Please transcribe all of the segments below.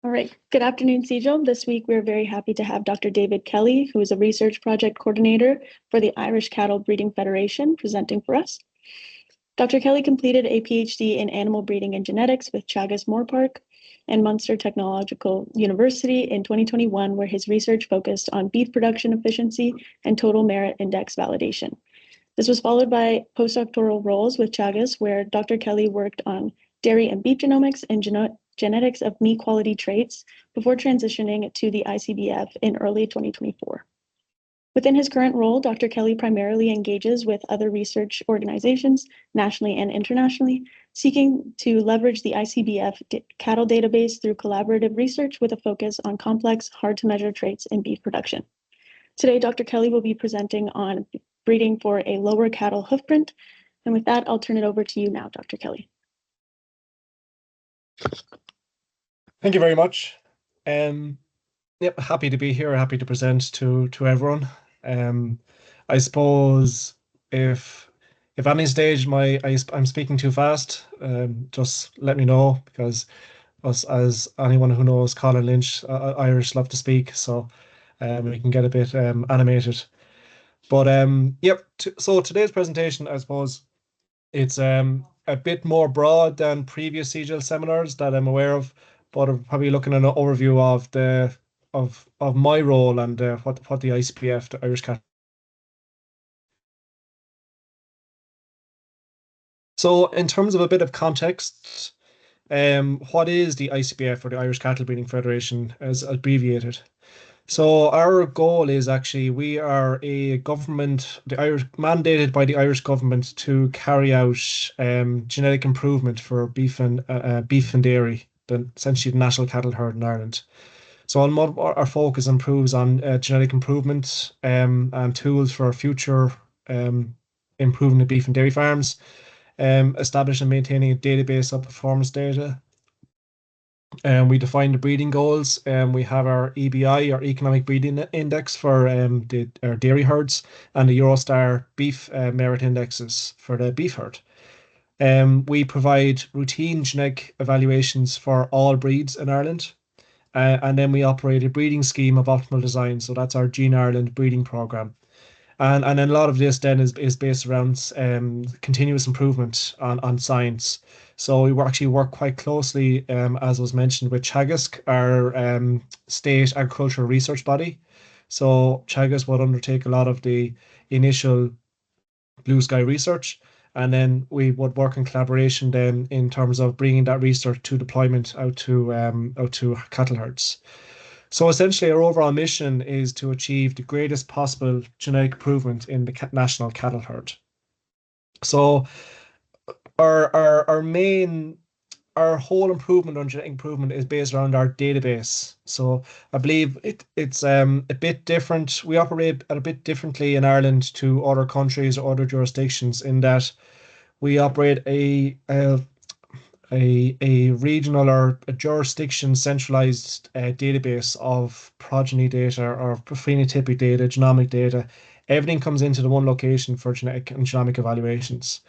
All right. Good afternoon, CGIL. This week, we're very happy to have Dr. David Kelly, who is a research project coordinator for the Irish Cattle Breeding Federation, presenting for us. Dr. Kelly completed a PhD in animal breeding and genetics with Teagasc Moore Park and Munster Technological University in 2021, where his research focused on beef production efficiency and total merit index validation. This was followed by postdoctoral roles with Teagasc, where Dr. Kelly worked on dairy and beef genomics and genetics of meat quality traits before transitioning to the ICBF in early 2024. Within his current role, Dr. Kelly primarily engages with other research organizations, nationally and internationally, seeking to leverage the ICBF cattle database through collaborative research with a focus on complex, hard-to-measure traits in beef production. Today, Dr. Kelly will be presenting on breeding for a lower cattle hoofprint. And with that, I'll turn it over to you now, Dr. Kelly. Thank you very much. Yep, happy to be here, happy to present to everyone. I suppose if any stage I'm speaking too fast, just let me know, because as anyone who knows Colin Lynch, Irish love to speak, so we can get a bit animated. But yep, so today's presentation, I suppose it's a bit more broad than previous CGIL seminars that I'm aware of, but I'm probably looking at an overview of of my role and what the ICBF, the Irish Cattle. So in terms of a bit of context, what is the ICBF, or the Irish Cattle Breeding Federation, as abbreviated? So our goal is actually, we are a government, mandated by the Irish government to carry out genetic improvement for beef and dairy, essentially the national cattle herd in Ireland. So our focus improves on genetic improvement and tools for future improving the beef and dairy farms, establishing and maintaining a database of performance data. We define the breeding goals. We have our EBI, our Economic Breeding Index, for our dairy herds, and the Eurostar Beef Merit Indexes for the beef herd. We provide routine genetic evaluations for all breeds in Ireland. And then we operate a breeding scheme of optimal design. So that's our Gene Ireland breeding program. And then a lot of this then is based around continuous improvement on science. So we actually work quite closely, as was mentioned, with Teagasc, our state agricultural research body. So Teagasc would undertake a lot of the initial blue sky research, and then we would work in collaboration then in terms of bringing that research to deployment out to cattle herds. So essentially, our overall mission is to achieve the greatest possible genetic improvement in the national cattle herd. So our whole improvement on genetic improvement is based around our database. So I believe it's a bit different. We operate a bit differently in Ireland to other countries or other jurisdictions, in that we operate a regional or a jurisdiction centralized database of progeny data or phenotypic data, genomic data. Everything comes into the one location for genetic and genomic evaluations.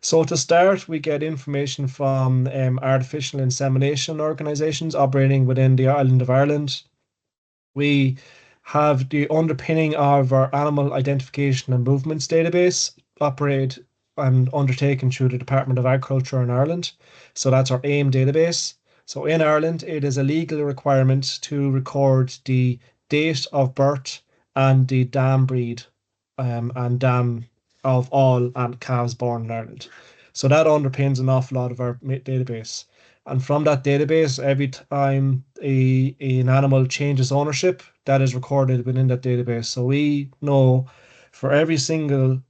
So to start, we get information from artificial insemination organizations operating within the island of Ireland. We have the underpinning of our animal identification and movements database, operate and undertaken through the Department of Agriculture in Ireland. So that's our AIM database. So in Ireland, it is a legal requirement to record the date of birth and the dam breed and dam of all calves born in Ireland. So that underpins an awful lot of our database. And from that database, every time an animal changes ownership, that is recorded within that database. So we know for every single,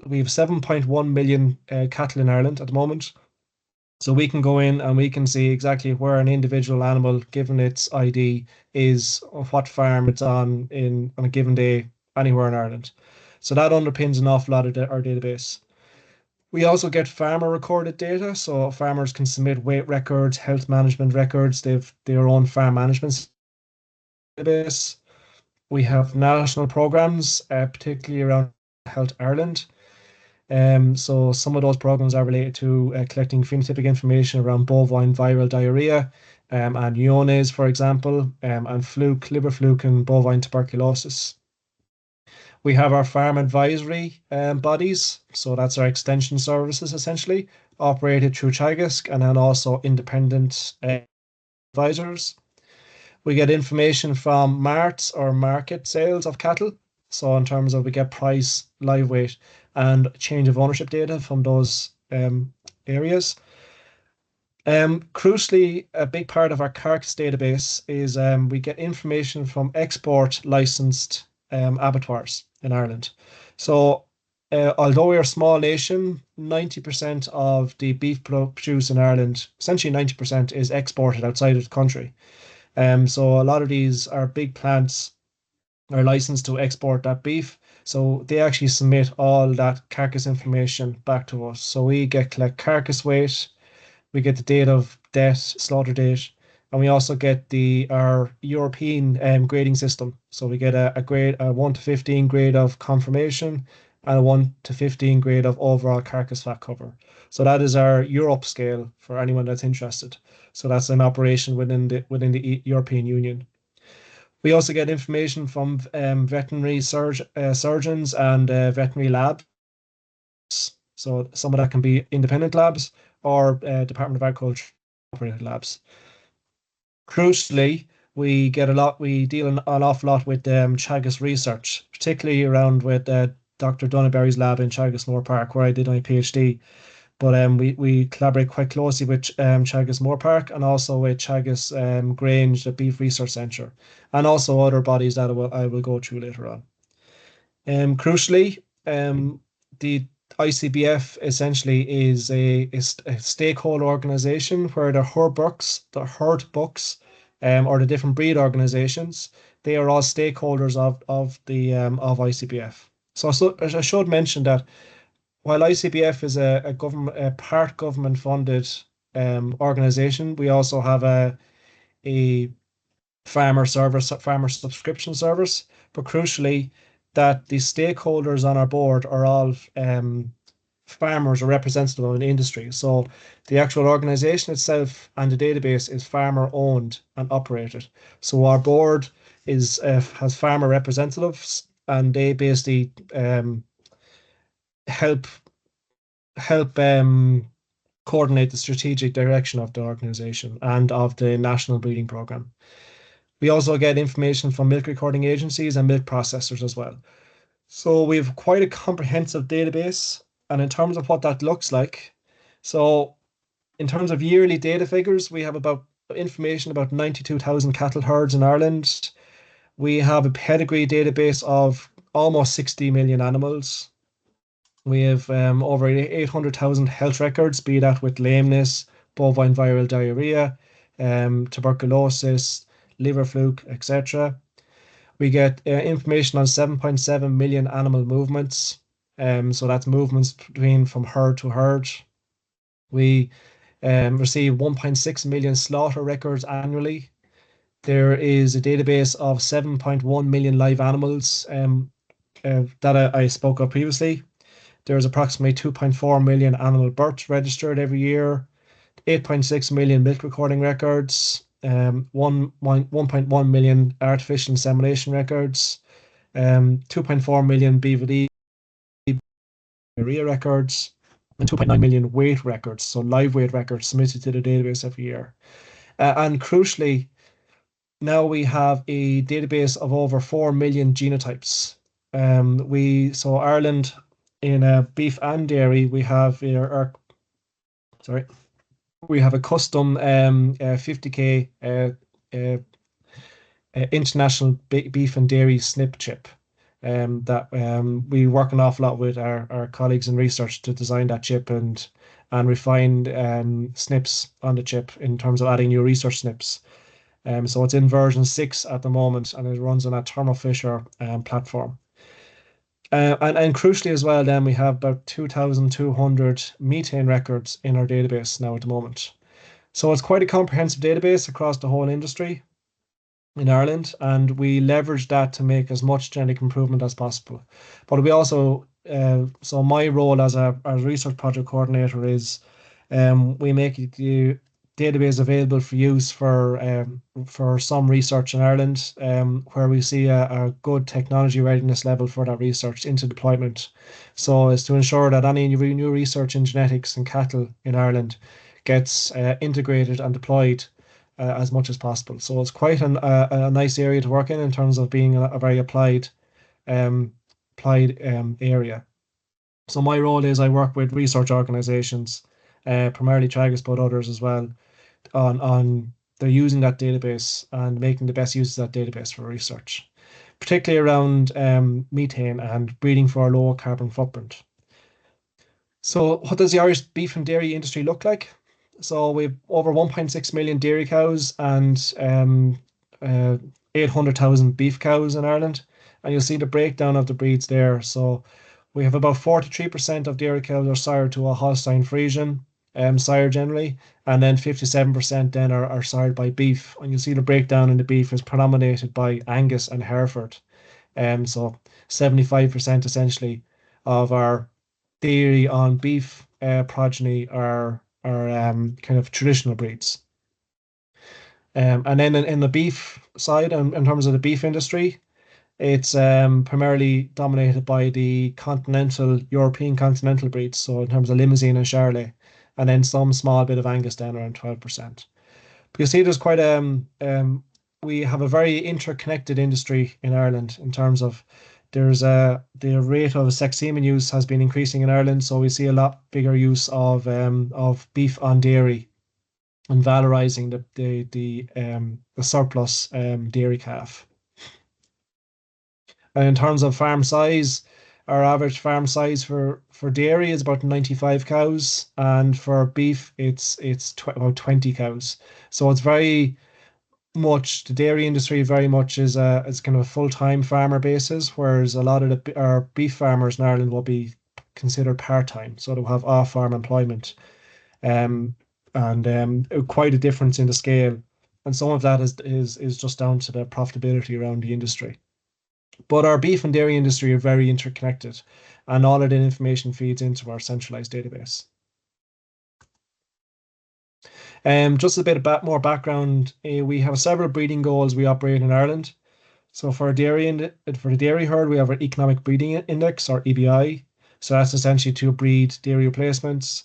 we have 7.1 million cattle in Ireland at the moment. So we can go in and we can see exactly where an individual animal, given its ID, is, or what farm it's on a given day anywhere in Ireland. So that underpins an awful lot of our database. We also get farmer recorded data. So farmers can submit weight records, health management records. They've their own farm management database. We have national programs, particularly around Health Ireland. So some of those programs are related to collecting phenotypic information around bovine viral diarrhea, and Iones, for example, and fluke, liver fluke, and bovine tuberculosis. We have our farm advisory bodies, so that's our extension services essentially, operated through Teagasc and then also independent advisors. We get information from marts or market sales of cattle. So in terms of we get price, live weight, and change of ownership data from those areas. Crucially, a big part of our carcass database is we get information from export licensed abattoirs in Ireland. So although we're a small nation, 90% of the beef produced in Ireland, essentially 90%, is exported outside of the country. So a lot of these are big plants are licensed to export that beef. So they actually submit all that carcass information back to us. So we collect carcass weight, we get the date of death, slaughter date, and we also get our European grading system. So we get a grade, a 1 to 15 grade of confirmation and a 1 to 15 grade of overall carcass fat cover. So that is our Europe scale for anyone that's interested. So that's an operation within the European Union. We also get information from veterinary surgeons and veterinary labs. So some of that can be independent labs or Department of Agriculture operated labs. Crucially, we deal an awful lot with Teagasc research, particularly around with Dr. Dunneberry's lab in Teagasc Moore Park, where I did my PhD. But we collaborate quite closely with Teagasc Moore Park and also with Teagasc Grange, the Beef Research Centre, and also other bodies that I will go through later on. Crucially, the ICBF essentially is a stakeholder organization where the herd bucks, or the different breed organizations, they are all stakeholders of ICBF. So I should mention that while ICBF is a part government funded organization, we also have a farmer subscription service. But crucially, that the stakeholders on our board are all farmers or representative of an industry. So the actual organization itself and the database is farmer owned and operated. So our board has farmer representatives, and they basically help coordinate the strategic direction of the organization and of the national breeding program. We also get information from milk recording agencies and milk processors as well. So we have quite a comprehensive database. And in terms of what that looks like, so in terms of yearly data figures, we have information about 92,000 cattle herds in Ireland. We have a pedigree database of almost 60 million animals. We have over 800,000 health records, be that with lameness, bovine viral diarrhea, tuberculosis, liver fluke, etc. We get information on 7.7 million animal movements. So that's movements from herd to herd. We receive 1.6 million slaughter records annually. There is a database of 7.1 million live animals that I spoke of previously. There's approximately 2.4 million animal births registered every year, 8.6 million milk recording records, 1.1 million artificial insemination records, 2.4 million BVD records, and 2.9 million weight records, so live weight records submitted to the database every year. And crucially, now we have a database of over 4 million genotypes. So Ireland, in beef and dairy, we have we have a custom 50K international beef and dairy SNP chip that we work an awful lot with our colleagues in research to design that chip and refine SNPs on the chip in terms of adding new research SNPs. So it's in version 6 at the moment, and it runs on a Thermo Fisher platform. And crucially as well, then we have about 2,200 methane records in our database now at the moment. So it's quite a comprehensive database across the whole industry in Ireland, and we leverage that to make as much genetic improvement as possible. But we also, so my role as a research project coordinator is we make database available for use for some research in Ireland, where we see a good technology readiness level for that research into deployment. So it's to ensure that any new research in genetics and cattle in Ireland gets integrated and deployed as much as possible. So it's quite a nice area to work in terms of being a very um, applied area. So my role is I work with research organizations, primarily Tragus, but others as well, on they're using that database and making the best use of that database for research, particularly around methane and breeding for a low carbon footprint. So what does the Irish beef and dairy industry look like? So we've over 1.6 million dairy cows and 800,000 beef cows in Ireland. And you'll see the breakdown of the breeds there. So we have about 43% of dairy cows are sired to a Holstein Friesian sire generally, and then 57% then are sired by beef. And you'll see the breakdown in the beef is predominated by Angus and Hereford. So 75% essentially of our dairy on beef progeny are kind of traditional breeds. And then in the beef side, in terms of the beef industry, it's primarily dominated by the European continental breeds. So in terms of Limousin and Charolais, and then some small bit of Angus down around 12%. But you see, there's quite we have a very interconnected industry in Ireland in terms of the rate of sex semen use has been increasing in Ireland, so we see a lot bigger use of beef on dairy and valorizing the surplus dairy calf. And in terms of farm size, our average farm size for dairy is about 95 cows, and for beef, it's about 20 cows. So it's very much the dairy industry very much is kind of a full-time farmer basis, whereas a lot of our beef farmers in Ireland will be considered part-time, so they'll have off-farm employment, um, and quite a difference in the scale. And some of that is just down to the profitability around the industry. But our beef and dairy industry are very interconnected, and all of the information feeds into our centralized database. Just a bit of more background. We have several breeding goals we operate in Ireland. So for the dairy herd, we have our economic breeding index, or EBI. So that's essentially to breed dairy replacements.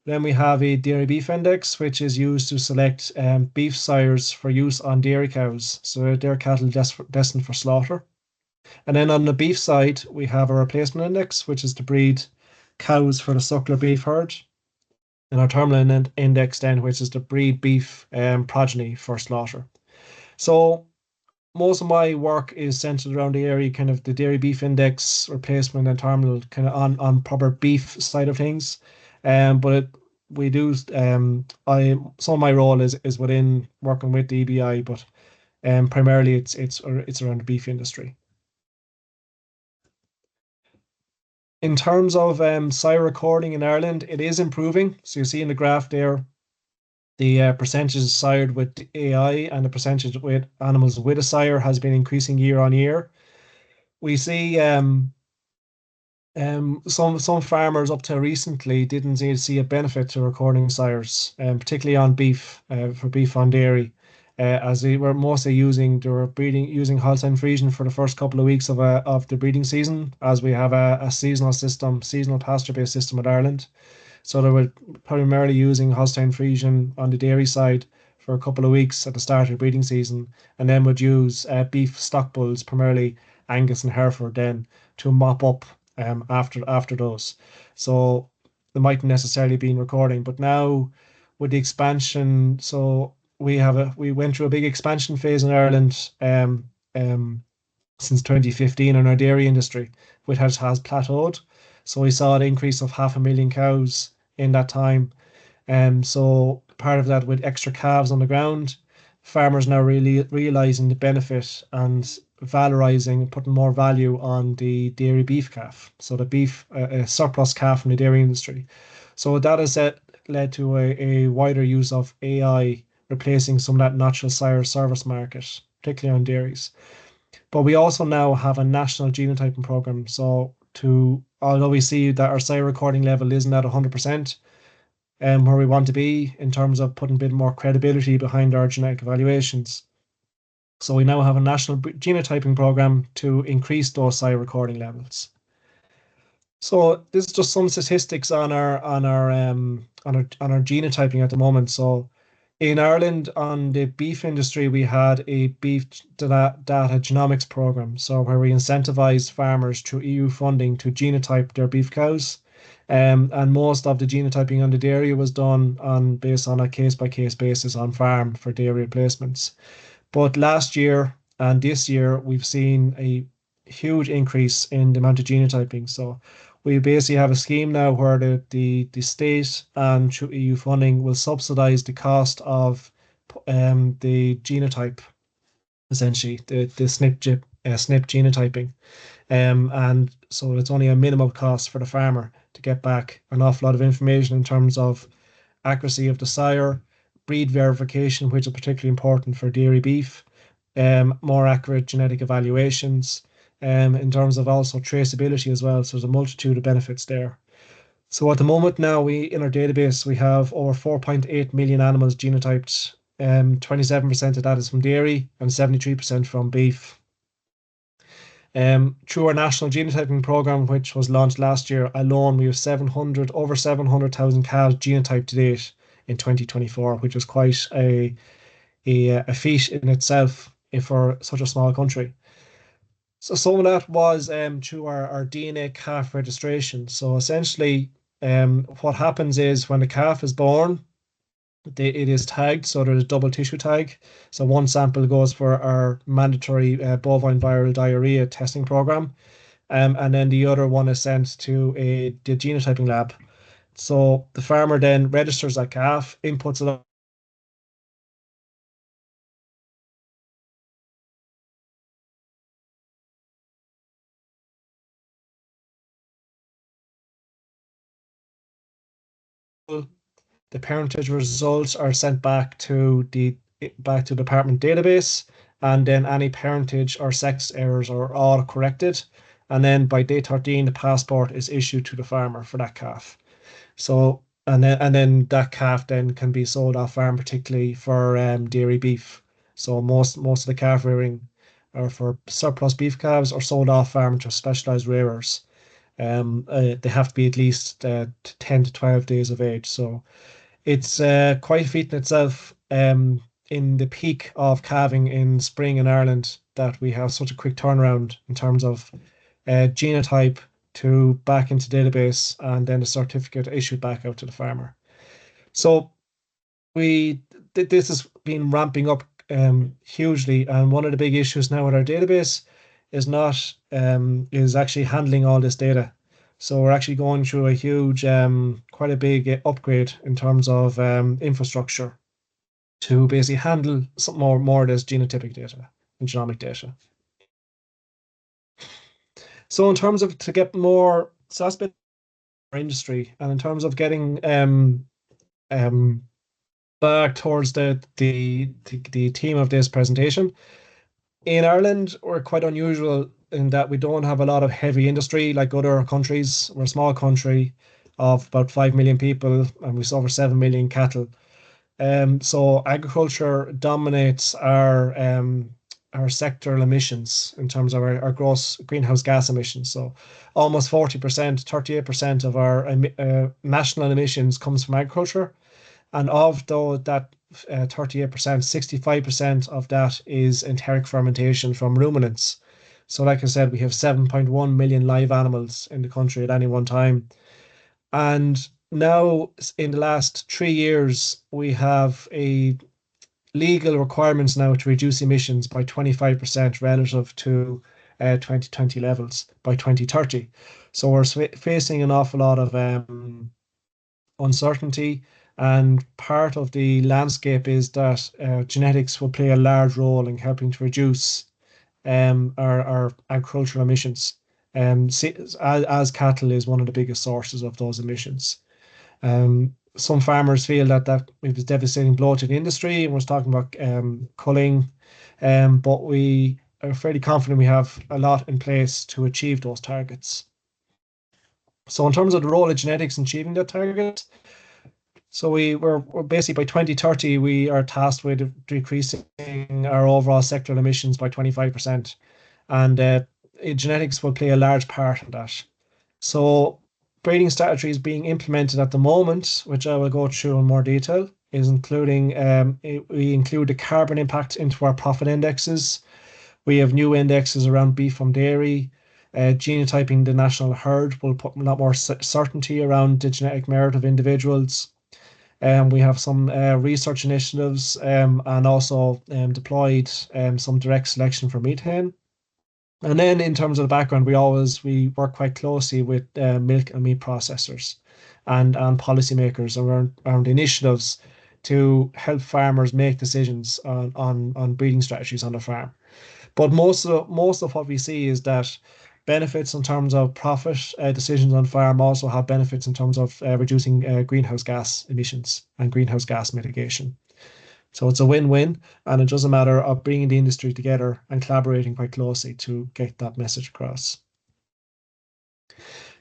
Then we have a dairy beef index, which is used to select beef sires for use on dairy cows. So they're cattle destined for slaughter. And then on the beef side, we have a replacement index, which is to breed cows for the suckler beef herd. And our terminal index then, which is to breed beef progeny for slaughter. So most of my work is centered around the area, kind of the dairy beef index, replacement, and terminal, kind of on proper beef side of things. But we do some of my role is within working with the EBI, but primarily it's around the beef industry. In terms of sire recording in Ireland, it is improving. So you see in the graph there, the percentage sired with AI and the percentage with animals with a sire has been increasing year on year. We see some farmers up to recently didn't see a benefit to recording sires, particularly on beef, for beef on dairy, as they were mostly using Holstein Friesian for the first couple of weeks of the breeding season, as we have a seasonal pasture-based system in Ireland. So they were primarily using Holstein Friesian on the dairy side for a couple of weeks at the start of the breeding season, and then would use beef stock bulls, primarily Angus and Hereford, then to mop up after those. So they mightn't necessarily be in recording, but now with the expansion, so we went through a big expansion phase in Ireland since 2015 in our dairy industry, which has plateaued. So we saw an increase of 500,000 cows in that time. So part of that, with extra calves on the ground, farmers now really realizing the benefit and valorizing, putting more value on the dairy beef calf. So the beef, a surplus calf from the dairy industry. So that has led to a wider use of AI replacing some of that natural sire service market, particularly on dairies. But we also now have a national genotyping program. So although we see that our sire recording level isn't at 100%, where we want to be in terms of putting a bit more credibility behind our genetic evaluations. So we now have a national genotyping program to increase those sire recording levels. So this is just some statistics on our genotyping at the moment. So in Ireland, on the beef industry, we had a beef data genomics program. So where we incentivized farmers through EU funding to genotype their beef cows. And most of the genotyping on the dairy was done based on a case by case basis on farm for dairy replacements. But last year and this year, we've seen a huge increase in the amount of genotyping. So we basically have a scheme now where the state and through EU funding will subsidize the cost of the genotype, essentially the SNP genotyping. And so it's only a minimum cost for the farmer to get back an awful lot of information in terms of accuracy of the sire, breed verification, which is particularly important for dairy beef, more accurate genetic evaluations, in terms of also traceability as well. So there's a multitude of benefits there. So at the moment now, in our database, we have over 4.8 million animals genotyped. 27% of that is from dairy and 73% from beef. Through our national genotyping program, which was launched last year alone, we have over 700,000 calves genotyped to date in 2024, which is quite a feat in itself for such a small country. So some of that was through our DNA calf registration. So essentially, what happens is when the calf is born, it is tagged, so there's a double tissue tag. So one sample goes for our mandatory bovine viral diarrhea testing program, and then the other one is sent to the genotyping lab. So the farmer then registers that calf, inputs it the parentage results are sent back to the department database, and then any parentage or sex errors are all corrected. And then by day 13, the passport is issued to the farmer for that calf. So and then that calf then can be sold off farm, particularly for dairy beef. So most of the calf rearing are for surplus beef calves or sold off farm to specialized rearers. They have to be at least 10 to 12 days of age. So it's quite a feat in itself, in the peak of calving in spring in Ireland, that we have such a quick turnaround in terms of genotype to back into database and then the certificate issued back out to the farmer. So this has been ramping up hugely, and one of the big issues now with our database is not is actually handling all this data. So we're actually going through a huge, quite a big upgrade in terms of infrastructure to basically handle some more of this genotypic data and genomic data. So in terms of to get more, so that's been our industry, and in terms of getting back towards the theme of this presentation, in Ireland, we're quite unusual in that we don't have a lot of heavy industry like other countries. We're a small country of about 5 million people, and we over 7 million cattle. So agriculture dominates our sectoral emissions in terms of our gross greenhouse gas emissions. So almost 40%, 38% of our national emissions comes from agriculture. And of that 38%, 65% of that is enteric fermentation from ruminants. So like I said, we have 7.1 million live animals in the country at any one time. And now in the last 3 years, we have a legal requirements now to reduce emissions by 25% relative to 2020 levels by 2030. So we're facing an awful lot of uncertainty, and part of the landscape is that genetics will play a large role in helping to reduce our agricultural emissions. As cattle is one of the biggest sources of those emissions. Some farmers feel that it was devastating blow to the industry, and was talking about culling, but we are fairly confident we have a lot in place to achieve those targets. So in terms of the role of genetics in achieving that target, So we're basically by 2030, we are tasked with decreasing our overall sectoral emissions by 25%. And genetics will play a large part in that. So breeding strategies being implemented at the moment, which I will go through in more detail, is including we include the carbon impact into our profit indexes. We have new indexes around beef from dairy. Genotyping the national herd will put a lot more certainty around the genetic merit of individuals. We have some research initiatives and also deployed some direct selection for methane. And then in terms of the background, we work quite closely with milk and meat processors and policymakers around initiatives to help farmers make decisions on breeding strategies on the farm. But most of what we see is that benefits in terms of profit decisions on farm also have benefits in terms of reducing greenhouse gas emissions and greenhouse gas mitigation. So it's a win-win, and it doesn't matter of bringing the industry together and collaborating quite closely to get that message across.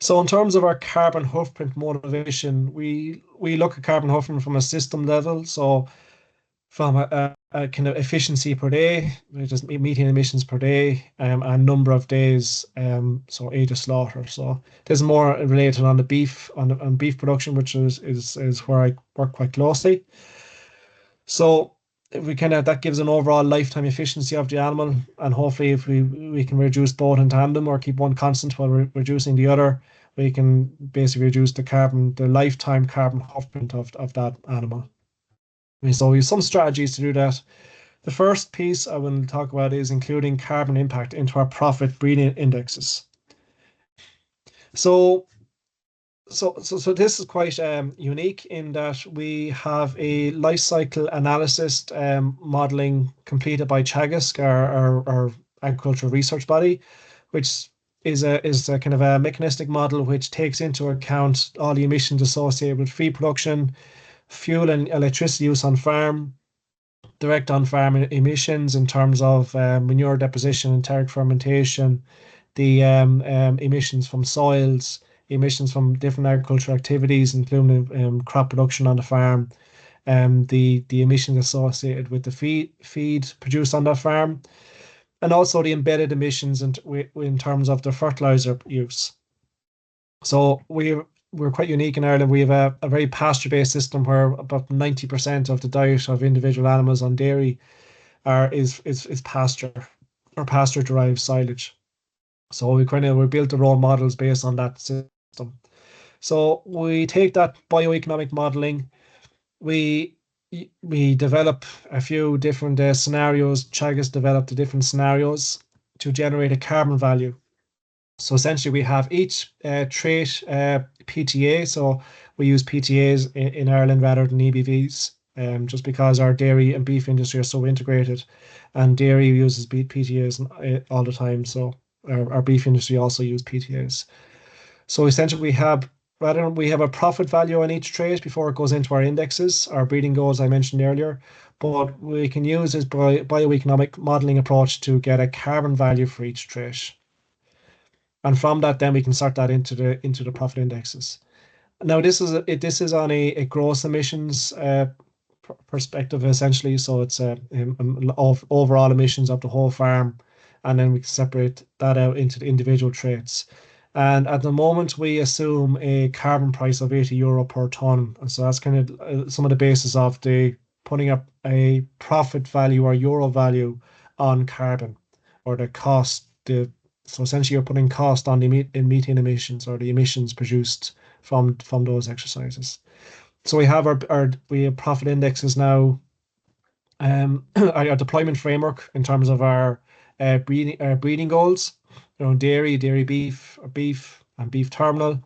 So in terms of our carbon hoofprint motivation, we look at carbon hoofprint from a system level. So from a kind of efficiency per day, just methane emissions per day, and number of days, so age of slaughter. So this is more related on the beef on beef production, which is where I work quite closely. So if we kind of that gives an overall lifetime efficiency of the animal, and hopefully if we can reduce both in tandem or keep one constant while reducing the other, we can basically reduce the lifetime carbon footprint of that animal. So we have some strategies to do that. The first piece I will talk about is including carbon impact into our profit breeding indexes. So this is quite unique in that we have a life cycle analysis modeling completed by Chagas, our agricultural research body, which is a kind of a mechanistic model which takes into account all the emissions associated with feed production, fuel and electricity use on farm, direct on farm emissions in terms of manure deposition and enteric fermentation, the emissions from soils, emissions from different agricultural activities, including crop production on the farm, the emissions associated with the feed produced on that farm, and also the embedded emissions in terms of the fertilizer use. So we're quite unique in Ireland. We have a very pasture-based system where about 90% of the diet of individual animals on dairy is pasture or pasture-derived silage. So we built our own models based on that system. So we take that bioeconomic modeling, we develop a few different scenarios. Chagas developed the different scenarios to generate a carbon value. So essentially, we have each trait PTA. So we use PTAs in Ireland rather than EBVs, just because our dairy and beef industry are so integrated, and dairy uses PTAs all the time. So our beef industry also use PTAs. So essentially, we have a profit value on each trait before it goes into our indexes, our breeding goals I mentioned earlier. But we can use this bioeconomic modeling approach to get a carbon value for each trait. And from that, then we can start that into the profit indexes. Now, this is on a gross emissions perspective essentially. So it's of overall emissions of the whole farm, and then we can separate that out into the individual traits. And at the moment, we assume a carbon price of €80 per ton. And so that's kind of some of the basis of the putting up a profit value or euro value on carbon, or the cost. So essentially, you're putting cost on the methane emissions or the emissions produced from those exercises. So we have our profit indexes now, our deployment framework in terms of our breeding goals. Dairy, beef, and beef terminal.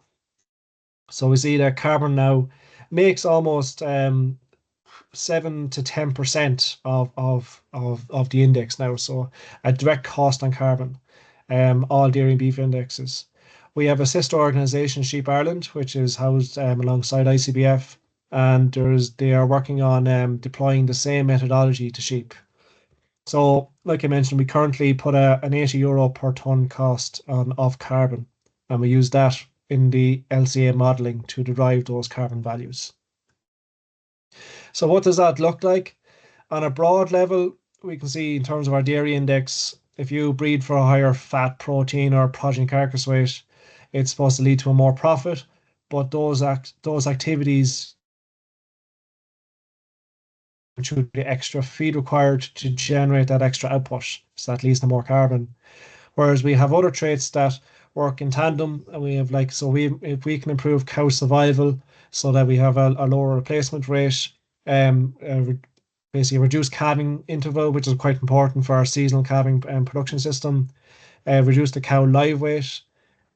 So we see that carbon now makes almost 7 to 10% of the index now. So a direct cost on carbon, all dairy and beef indexes. We have a sister organisation, Sheep Ireland, which is housed alongside ICBF, and they are working on deploying the same methodology to sheep. So, like I mentioned, we currently put an €80 per ton cost of carbon, and we use that in the LCA modelling to derive those carbon values. So what does that look like? On a broad level, we can see in terms of our dairy index, if you breed for a higher fat, protein, or progeny carcass weight, it's supposed to lead to a more profit. But those activities through the extra feed required to generate that extra output, so that leads to more carbon. Whereas we have other traits that work in tandem, and we have like so we if we can improve cow survival so that we have a lower replacement rate, basically reduce calving interval, which is quite important for our seasonal calving production system, reduce the cow live weight,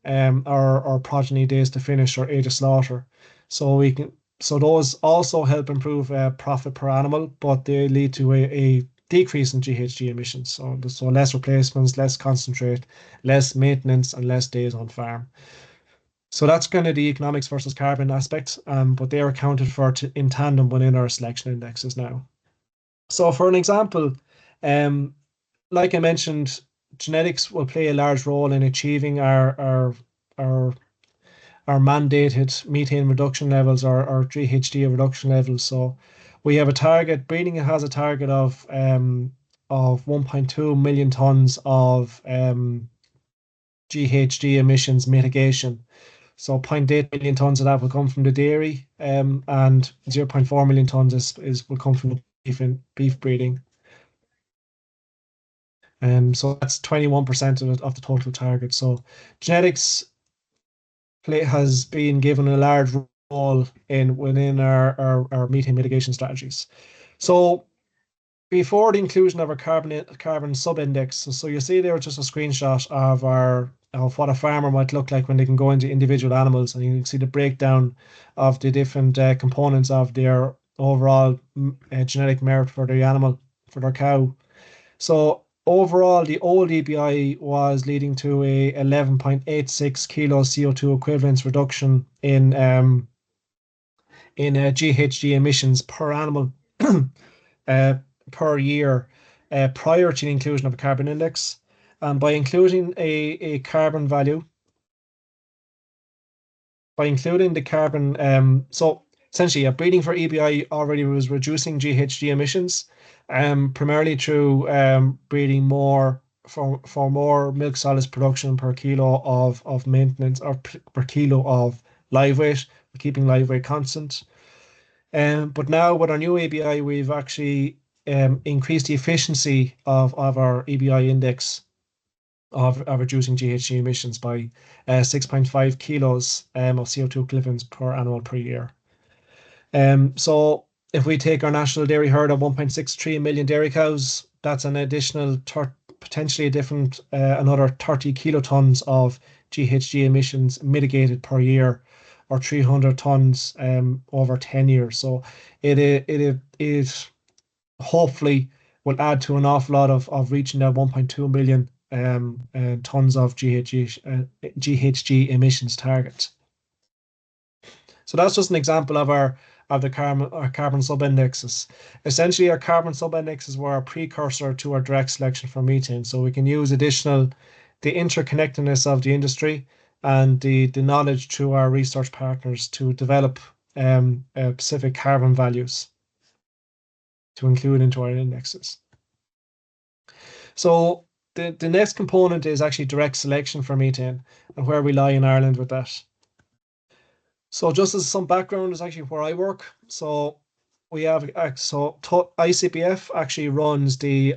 our progeny days to finish or age of slaughter. So we can so those also help improve profit per animal, but they lead to a decrease in GHG emissions. So less replacements, less concentrate, less maintenance, and less days on farm. So that's kind of the economics versus carbon aspect, but they are accounted for in tandem within our selection indexes now. So for an example, um, like I mentioned, genetics will play a large role in achieving our our mandated methane reduction levels or GHG reduction levels. So we have a target, breeding has a target of 1.2 million tons of GHG emissions mitigation. So zero point 0.8 million tons of that will come from the dairy, and 0.4 million tons will come from the beef breeding. So that's 21% of the total target. So genetics has been given a large role within our methane mitigation strategies. So before the inclusion of our carbon sub-index, so you see there just a screenshot of what a farmer might look like when they can go into individual animals, and you can see the breakdown of the different components of their overall genetic merit for the animal, for their cow. So overall, the old EBI was leading to a 11.86 kilo CO2 equivalence reduction in GHG emissions per animal uh, per year prior to the inclusion of a carbon index. And by including a carbon value, by including the carbon, so essentially, breeding for EBI already was reducing GHG emissions, primarily through breeding more for more milk solids production per kilo of maintenance or per kilo of live weight, keeping live weight constant. But now with our new ABI, we've actually increased the efficiency of our EBI index of reducing GHG emissions by 6.5 kilos of CO2 equivalents per animal per year. So if we take our national dairy herd of 1.63 million dairy cows, that's an additional potentially another 30 kilotons of GHG emissions mitigated per year, or 300 tons over 10 years. So it hopefully will add to an awful lot of reaching that 1.2 million tons of GHG emissions target. So that's just an example of the carbon sub-indexes. Essentially, our carbon sub-indexes were a precursor to our direct selection for methane. So we can use the interconnectedness of the industry and the knowledge through our research partners to develop specific carbon values to include into our indexes. So the next component is actually direct selection for methane and where we lie in Ireland with that. So just as some background is actually where I work. So we have ICBF actually runs the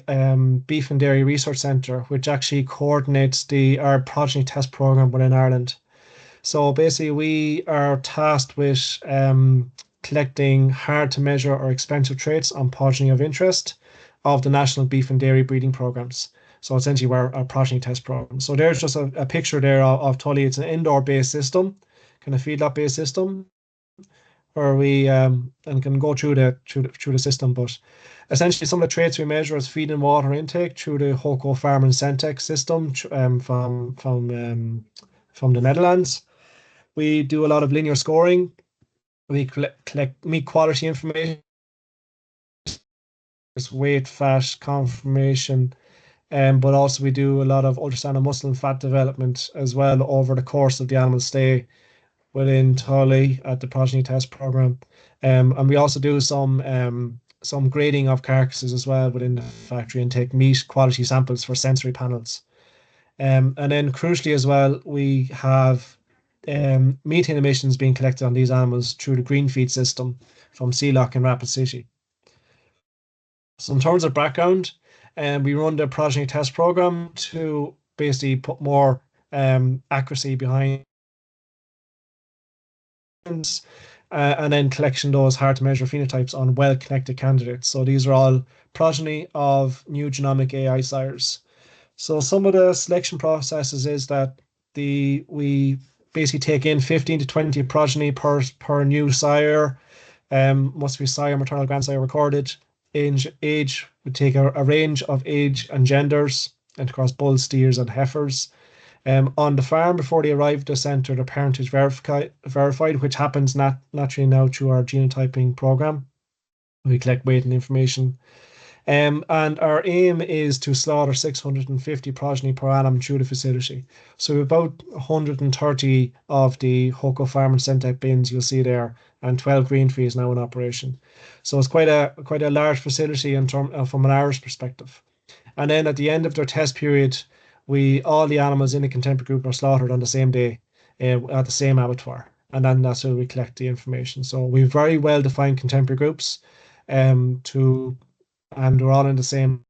Beef and Dairy Research Centre, which actually coordinates our progeny test program within Ireland. So basically, we are tasked with collecting hard to measure or expensive traits on progeny of interest of the national beef and dairy breeding programs. So essentially, we're our progeny test program. So there's just a picture there of Tully. It's an indoor-based system, kind of feedlot-based system, where we and can go through the system. But essentially, some of the traits we measure is feed and water intake through the Hoco Farm and Centex system from the Netherlands. We do a lot of linear scoring. We collect meat quality information, weight, fat, conformation, but also we do a lot of ultrasound of muscle and fat development as well over the course of the animal stay. within Tully at the progeny test program. And we also do some grading of carcasses as well within the factory and take meat quality samples for sensory panels. And then crucially as well, we have methane emissions being collected on these animals through the green feed system from Sealock in Rapid City. So in terms of background, we run the progeny test program to basically put more accuracy behind and then collection those hard to measure phenotypes on well connected candidates. So these are all progeny of new genomic AI sires. So some of the selection processes is that we basically take in 15 to 20 progeny per new sire. Must be sire, maternal, grandsire recorded. Age we take a range of age and genders, and across bulls, steers, and heifers. On the farm before they arrive at the centre, their parentage verified, which happens naturally now through our genotyping program. We collect weight and information. And our aim is to slaughter 650 progeny per annum through the facility. So about 130 of the Hoko Farm and Centec bins you'll see there, and 12 green fees now in operation. So it's quite a large facility in from an Irish perspective. And then at the end of their test period, all the animals in the contemporary group are slaughtered on the same day at the same abattoir. And then that's where we collect the information. So we have very well defined contemporary groups and we're all in the same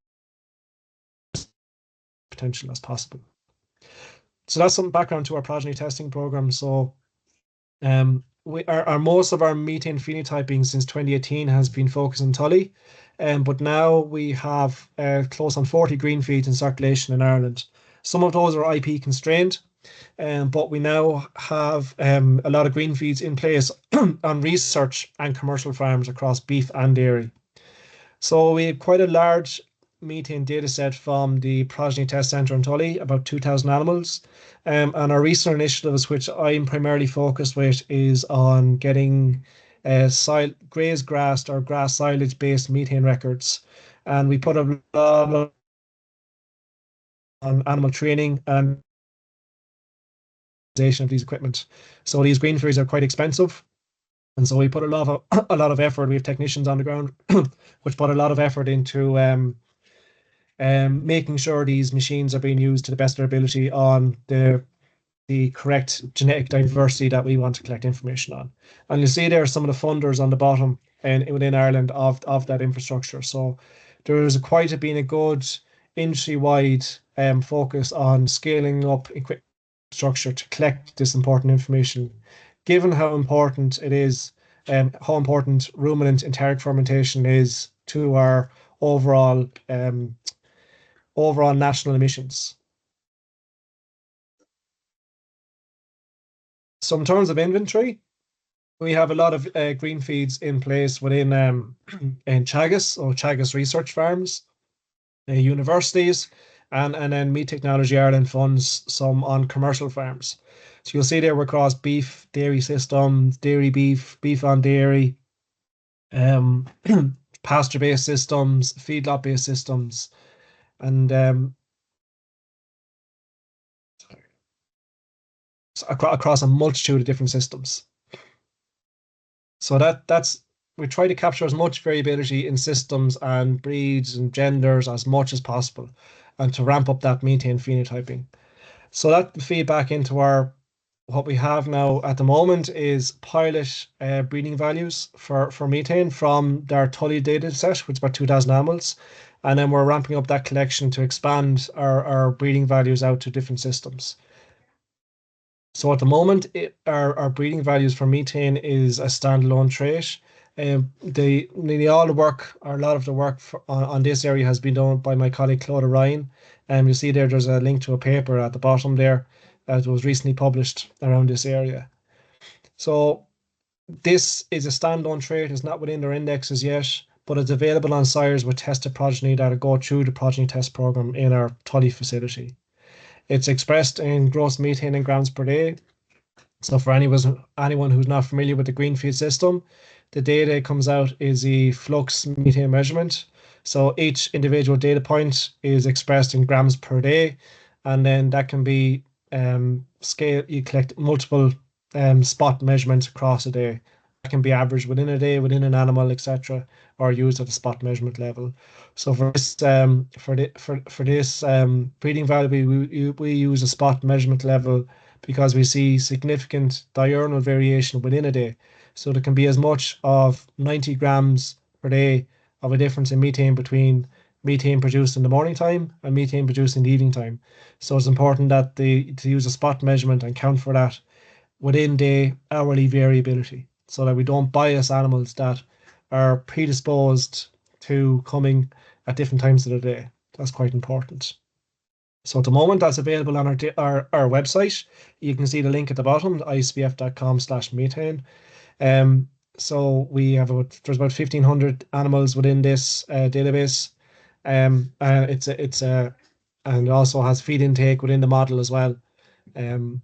potential as possible. So that's some background to our progeny testing program. So most of our methane phenotyping since 2018 has been focused on Tully, but now we have close on 40 green feeds in circulation in Ireland. Some of those are IP constrained, but we now have a lot of green feeds in place on research and commercial farms across beef and dairy. So we have quite a large methane data set from the Progeny Test Centre in Tully, about 2,000 animals. And our recent initiatives, which I'm primarily focused with, is on getting grazed grass or grass silage based methane records. And we put a lot on animal training and of these equipment. So these green feeds are quite expensive. And so we put a lot of effort. We have technicians on the ground, which put a lot of effort into making sure these machines are being used to the best of their ability on the correct genetic diversity that we want to collect information on. And you see there some of the funders on the bottom and within Ireland of that infrastructure. So there's been a good industry-wide focus on scaling up equipment structure to collect this important information, given how important it is, how important ruminant enteric fermentation is to our overall national emissions. So in terms of inventory, we have a lot of green feeds in place within in Teagasc or Teagasc research farms, universities, and then Meat Technology Ireland funds some on commercial farms. So you'll see there we're across beef, dairy systems, dairy beef, beef on dairy, pasture-based systems, feedlot-based systems, and across a multitude of different systems. So that's we try to capture as much variability in systems and breeds and genders as much as possible, and to ramp up that methane phenotyping. So that feedback into what we have now at the moment is pilot breeding values for methane from our Tully data set, which is about 2,000 animals. And then we're ramping up that collection to expand our breeding values out to different systems. So at the moment, our breeding values for methane is a standalone trait. Nearly all the work, or a lot of the work on this area has been done by my colleague Claude Ryan. And you see there's a link to a paper at the bottom there that was recently published around this area. So this is a standalone trait. It's not within their indexes yet, but it's available on sires with tested progeny that go through the progeny test program in our Tully facility. It's expressed in gross methane in grams per day. So for anyone who's not familiar with the green feed system, the data comes out is the flux methane measurement. So each individual data point is expressed in grams per day, and then that can be scale. You collect multiple spot measurements across a day. That can be averaged within a day, within an animal, etc., or used at a spot measurement level. So for this breeding value, we use a spot measurement level because we see significant diurnal variation within a day. So there can be as much of 90 grams per day of a difference in methane between methane produced in the morning time and methane produced in the evening time. So it's important that to use a spot measurement and count for that within day hourly variability so that we don't bias animals that are predisposed to coming at different times of the day. That's quite important. So at the moment, that's available on our website. You can see the link at the bottom, icbf.com/methane. So there's about 1,500 animals within this database. And it also has feed intake within the model as well. And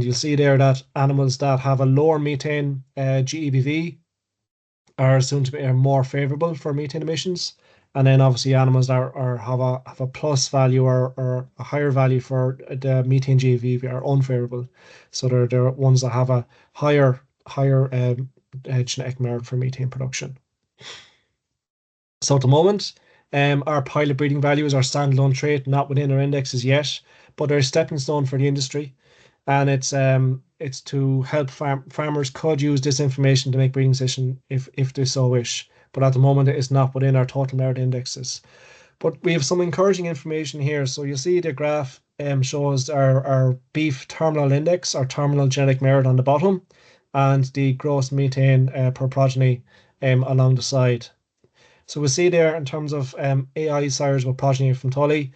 you'll see there that animals that have a lower methane GEBV are more favorable for methane emissions. And then obviously animals that have a plus value or a higher value for the methane GEBV are unfavorable. So they're ones that have a higher genetic merit for methane production. So at the moment, our pilot breeding values are standalone trait, not within our indexes yet, but they're a stepping stone for the industry. And it's to help farmers could use this information to make breeding decisions if they so wish. But at the moment, it is not within our total merit indexes. But we have some encouraging information here. So you see the graph shows our beef terminal index, our terminal genetic merit on the bottom, and the gross methane per progeny along the side. So we see there in terms of AI sires with progeny from Tully,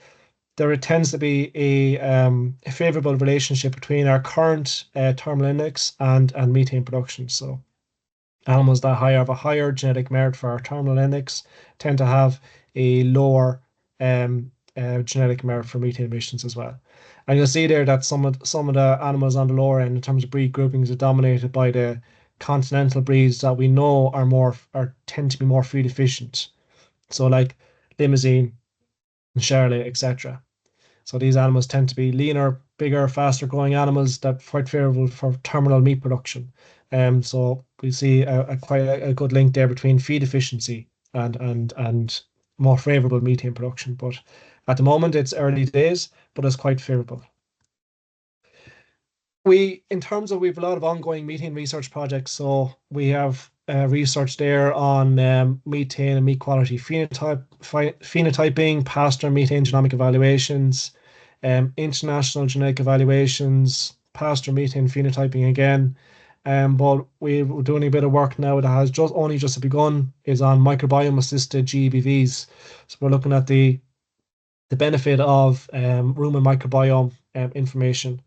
there tends to be a favorable relationship between our current terminal index and methane production. So animals that have a higher genetic merit for our terminal index tend to have a lower genetic merit for methane emissions as well. And you'll see there that some of the animals on the lower end in terms of breed groupings are dominated by the continental breeds that we know tend to be more feed efficient. So like Limousin and Charolais, etc. So these animals tend to be leaner, bigger, faster growing animals that are quite favorable for terminal meat production. So we see quite a good link there between feed efficiency and more favorable methane production. But at the moment, it's early days, but it's quite favorable. In terms of, we have a lot of ongoing methane research projects. So we have research there on methane and meat quality phenotyping, pasture methane genomic evaluations, international genetic evaluations, pasture methane phenotyping again. But we're doing a bit of work now that has only just begun, is on microbiome assisted GBVs. So we're looking at the benefit of rumen microbiome information.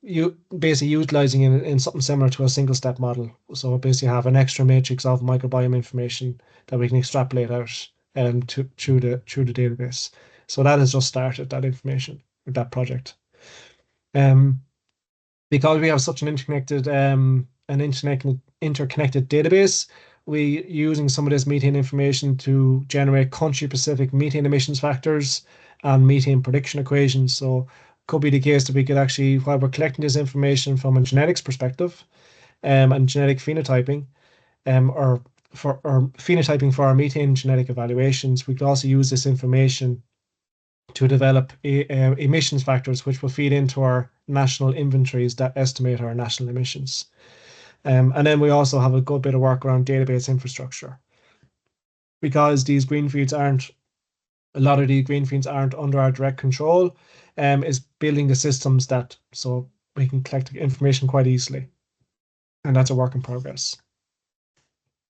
You basically utilizing it in something similar to a single step model. So basically have an extra matrix of microbiome information that we can extrapolate out through the database. So that has just started, that information with that project. Because we have such an interconnected database, we using some of this methane information to generate country specific methane emissions factors and methane prediction equations. So could be the case that we could actually, while we're collecting this information from a genetics perspective, and genetic phenotyping, or phenotyping for our methane genetic evaluations, we could also use this information to develop emissions factors, which will feed into our national inventories that estimate our national emissions. And then we also have a good bit of work around database infrastructure, because these green fields aren't a lot of the green fields aren't under our direct control, is building the systems so we can collect information quite easily. And that's a work in progress.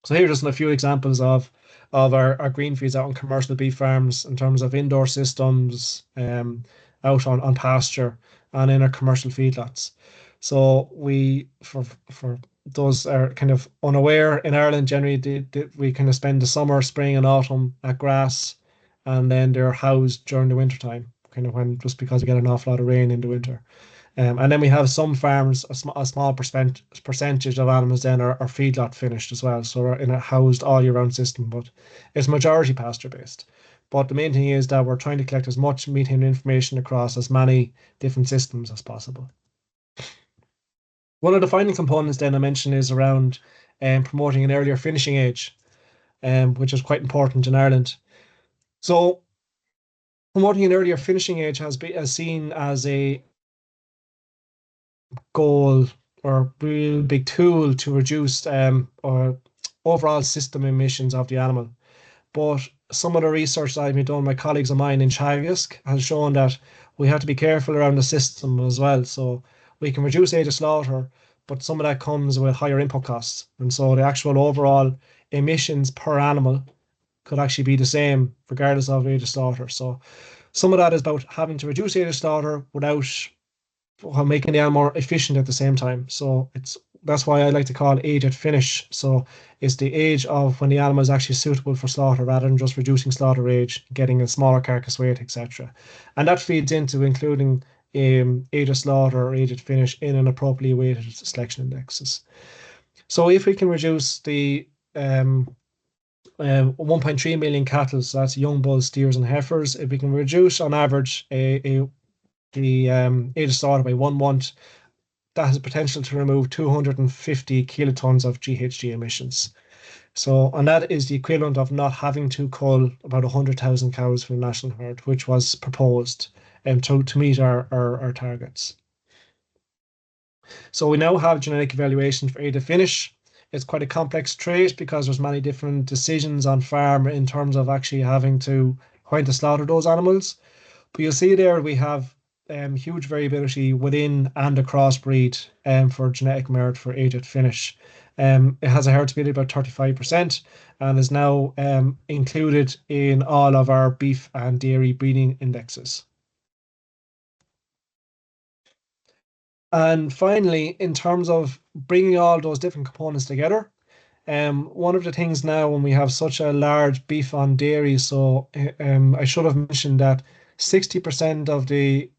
So here are just a few examples of our green fields out on commercial beef farms in terms of indoor systems, out on pasture and in our commercial feedlots. So for those are kind of unaware, in Ireland generally we kind of spend the summer, spring and autumn at grass, and then they're housed during the winter time, kind of just because we get an awful lot of rain in the winter. And then we have some farms, a small percentage of animals then are feedlot finished as well. So we're in a housed all year round system, but it's majority pasture based. But the main thing is that we're trying to collect as much methane information across as many different systems as possible. One of the final components then I mentioned is around promoting an earlier finishing age, which is quite important in Ireland. So promoting an earlier finishing age has been as seen as a goal or real big tool to reduce or overall system emissions of the animal. But some of the research that I've been done, my colleagues of mine in Chagisk, has shown that we have to be careful around the system as well. So we can reduce age of slaughter, but some of that comes with higher input costs. And so the actual overall emissions per animal could actually be the same regardless of age of slaughter. So some of that is about having to reduce age of slaughter without while making the animal more efficient at the same time. So that's why I like to call it age at finish. So it's the age of when the animal is actually suitable for slaughter rather than just reducing slaughter age, getting a smaller carcass weight, etc. And that feeds into including age of slaughter or age at finish in an appropriately weighted selection indexes. So if we can reduce the 1.3 million cattle, so that's young bulls, steers, and heifers, if we can reduce on average the age of slaughter by 1 month, that has potential to remove 250 kilotons of GHG emissions. So, and that is the equivalent of not having to cull about 100,000 cows from the national herd, which was proposed to meet our targets. So we now have genetic evaluation for A to finish. It's quite a complex trait because there's many different decisions on farm in terms of actually having to when to slaughter those animals. But you'll see there we have huge variability within and across breed for genetic merit for age at finish. It has a heritability about 35% and is now included in all of our beef and dairy breeding indexes. And finally, in terms of bringing all those different components together, one of the things now when we have such a large beef on dairy, so I should have mentioned that 60% of the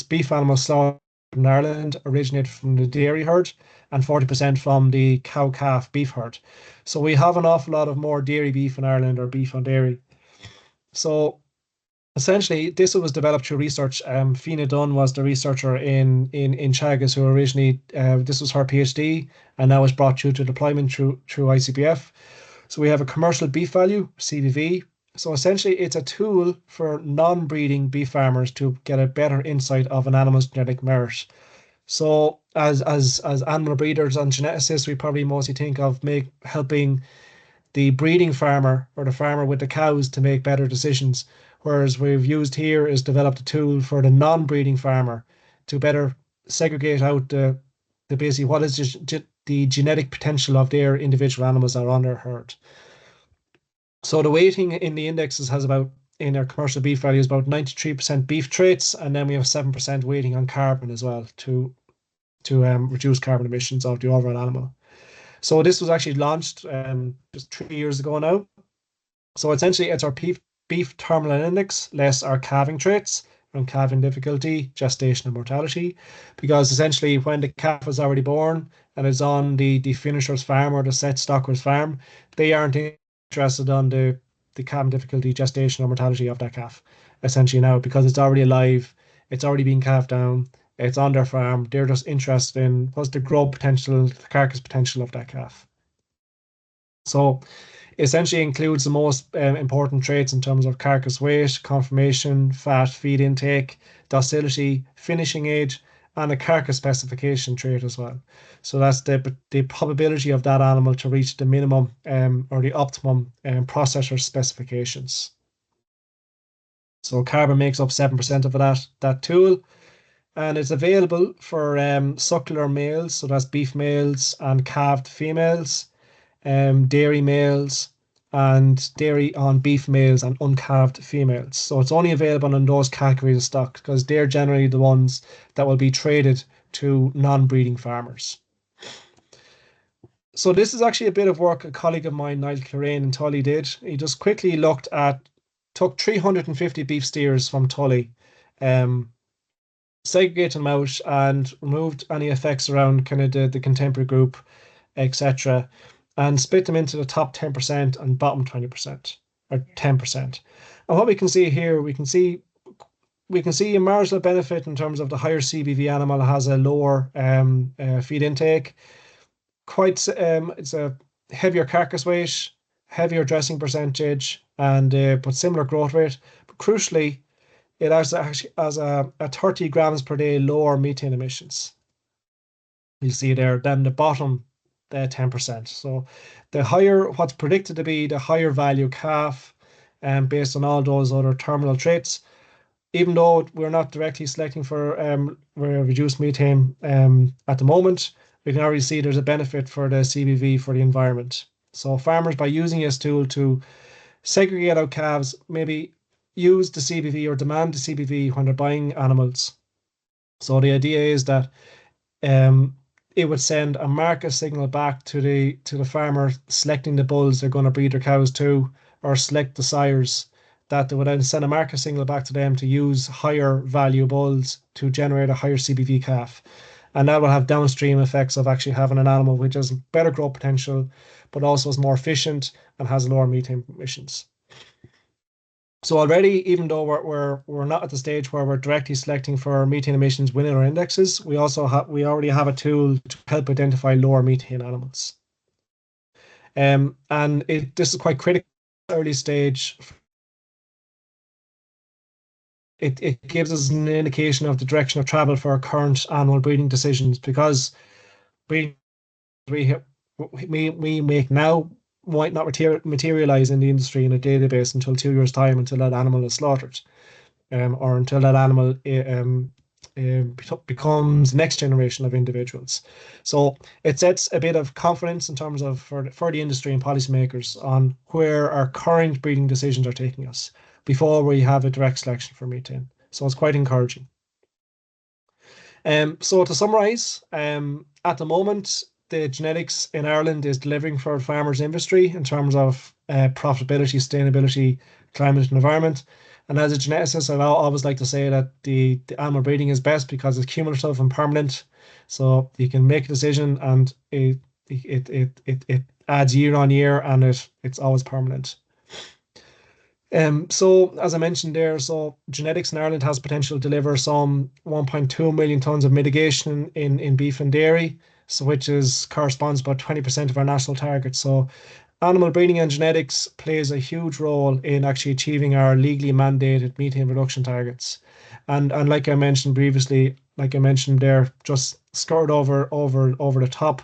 beef animals slaughtered in Ireland originate from the dairy herd and 40% from the cow-calf beef herd. So we have an awful lot of more dairy beef in Ireland or beef on dairy. So essentially, this was developed through research. Fiona Dunn was the researcher in Chagas who originally, this was her PhD, and now was brought through to deployment through ICBF. So we have a commercial beef value, CVV. So essentially, it's a tool for non-breeding beef farmers to get a better insight of an animal's genetic merit. So as animal breeders and geneticists, we probably mostly think of helping the breeding farmer or the farmer with the cows to make better decisions. Whereas we've used here is developed a tool for the non-breeding farmer to better segregate out the basically what is the genetic potential of their individual animals that are on their herd. So the weighting in the indexes has about in our commercial beef value is about 93% beef traits, and then we have 7% weighting on carbon as well to reduce carbon emissions of the overall animal. So this was actually launched just 3 years ago now. So essentially, it's our beef terminal index less our calving traits and calving difficulty, gestation, and mortality. Because essentially, when the calf is already born and is on the finisher's farm or the set stocker's farm, they aren't interested on the calving difficulty, gestation, or mortality of that calf. Essentially now, because it's already alive, it's already been calved down, it's on their farm. They're just interested in what's the growth potential, the carcass potential of that calf. So essentially includes the most important traits in terms of carcass weight, conformation, fat, feed intake, docility, finishing age, and a carcass specification trait as well. So that's the probability of that animal to reach the minimum or the optimum processor specifications. So carbon makes up 7% of that tool, and it's available for suckler males, so that's beef males and calved females, dairy males, and dairy on beef males and uncalved females. So it's only available in those categories of stock because they're generally the ones that will be traded to non-breeding farmers. So this is actually a bit of work a colleague of mine, Niall Kilrain in Tully did. He just quickly took 350 beef steers from Tully, segregated them out and removed any effects around kind of the contemporary group, etc., and split them into the top 10% and bottom 20% or 10%. And what we can see here, we can see we can see a marginal benefit in terms of the higher CBV animal has a lower feed intake. It's a heavier carcass weight, heavier dressing percentage, and but similar growth rate. But crucially, it actually has a 30 grams per day lower methane emissions. You see there, than the bottom, the 10%. So the higher, what's predicted to be the higher value calf, based on all those other terminal traits, even though we're not directly selecting for reduced methane at the moment, we can already see there's a benefit for the CBV for the environment. So farmers, by using this tool to segregate out calves, maybe use the CBV or demand the CBV when they're buying animals. So the idea is that it would send a marker signal back to the farmer selecting the bulls they're going to breed their cows to, or select the sires, that they would then send a marker signal back to them to use higher value bulls to generate a higher CBV calf. And that will have downstream effects of actually having an animal which has better growth potential, but also is more efficient and has lower methane emissions. So already, even though we're not at the stage where we're directly selecting for methane emissions within our indexes, we already have a tool to help identify lower methane animals. And this is quite critical early stage. It gives us an indication of the direction of travel for our current animal breeding decisions, because breeding we make now might not materialize in the industry in a database until 2 years' time, until that animal is slaughtered, or until that animal becomes the next generation of individuals. So it sets a bit of confidence in terms of for the industry and policymakers on where our current breeding decisions are taking us before we have a direct selection for methane. So it's quite encouraging. So to summarize, at the moment, the genetics in Ireland is delivering for farmers industry in terms of profitability, sustainability, climate and environment. And as a geneticist, I always like to say that the animal breeding is best because it's cumulative and permanent. So you can make a decision and it adds year on year, and it's always permanent. So as I mentioned there, so genetics in Ireland has potential to deliver some 1.2 million tons of mitigation in beef and dairy, so which corresponds about 20% of our national target. So animal breeding and genetics plays a huge role in actually achieving our legally mandated methane reduction targets. And like I mentioned previously, like I mentioned there, just skirted over the top,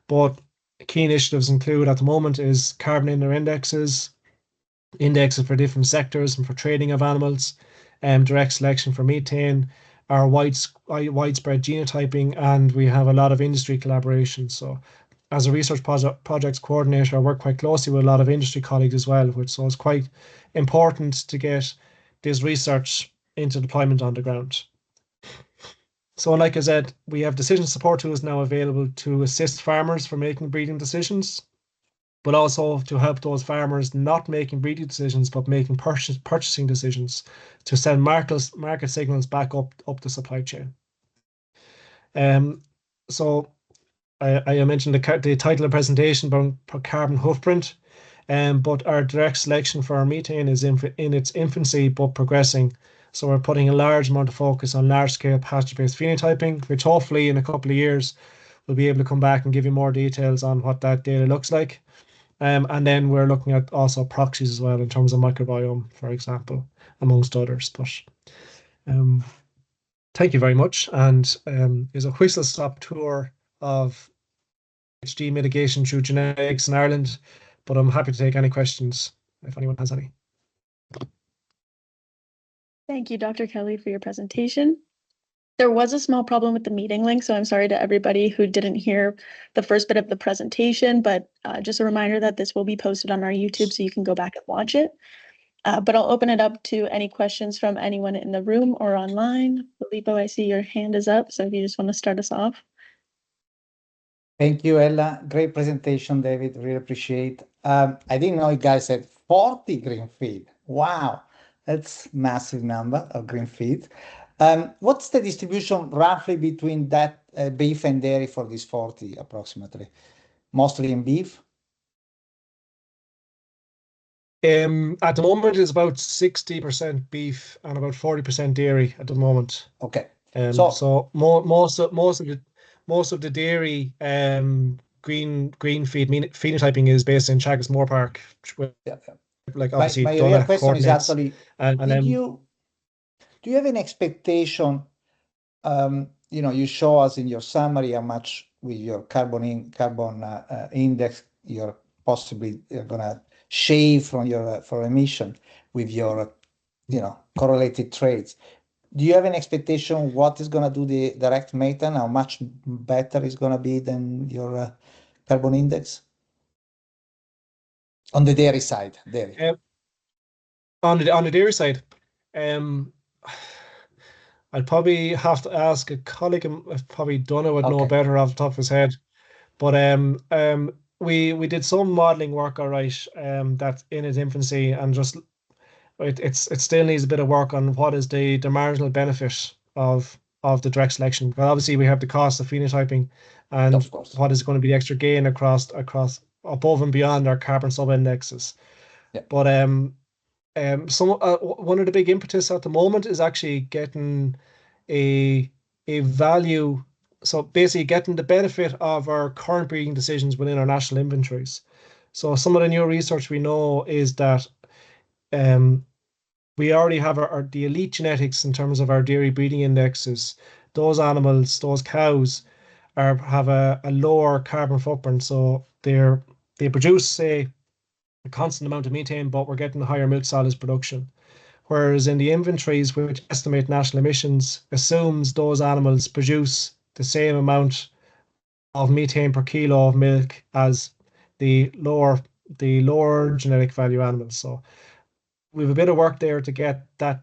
but key initiatives include at the moment is carbon in their indexes for different sectors and for trading of animals, direct selection for methane, our widespread genotyping, and we have a lot of industry collaboration. So as a research projects coordinator, I work quite closely with a lot of industry colleagues as well, so it's quite important to get this research into deployment on the ground. So like I said, we have decision support tools now available to assist farmers for making breeding decisions, but also to help those farmers not making breeding decisions, but making purchasing decisions to send market signals back up the supply chain. So I mentioned the title of the presentation about carbon hoofprint, but our direct selection for our methane is in its infancy, but progressing. So we're putting a large amount of focus on large-scale pasture-based phenotyping, which hopefully in a couple of years we'll be able to come back and give you more details on what that data looks like. And then we're looking at also proxies as well in terms of microbiome, for example, amongst others. But thank you very much. And here's a whistle-stop tour of HD mitigation through genetics in Ireland, but I'm happy to take any questions if anyone has any. Thank you, Dr. Kelly, for your presentation. There was a small problem with the meeting link, so I'm sorry to everybody who didn't hear the first bit of the presentation, but just a reminder that this will be posted on our YouTube, so you can go back and watch it. But I'll open it up to any questions from anyone in the room or online. Filippo, I see your hand is up, so if you just want to start us off. Thank you, Ella. Great presentation, David. Really appreciate. I didn't know you guys had 40 green feed. Wow, that's massive number of green feed. What's the distribution roughly between that beef and dairy for these 40 approximately? Mostly in beef? At the moment, it's about 60% beef and about 40% dairy at the moment. Okay. So most of the dairy green feed phenotyping is based in Chagas Moore Park, yeah. like obviously My real Donna question is coordinates. actually, And do then you have an expectation? You show us in your summary how much with your carbon index you're possibly gonna shave from your for emission with your correlated traits. Do you have an expectation what is gonna do the direct methane? How much better is gonna be than your carbon index on the dairy side? Dairy. on the dairy side, um, I'd probably have to ask a colleague. Probably Donna would know Okay. better off the top of his head. But we did some modeling work, all right, that's in its infancy, and just it still needs a bit of work on what is the marginal benefit of the direct selection. But obviously we have the cost of phenotyping and Of course. what is going to be the extra gain across above and beyond our carbon sub-indexes. Yeah. But one of the big impetus at the moment is actually getting a value. So basically getting the benefit of our current breeding decisions within our national inventories. So some of the new research we know is that we already have the elite genetics in terms of our dairy breeding indexes. Those animals, those cows, have a lower carbon footprint. So they produce, say, a constant amount of methane, but we're getting higher milk solids production. Whereas in the inventories, which estimate national emissions, assumes those animals produce the same amount of methane per kilo of milk as the lower genetic value animals. So we have a bit of work there to get that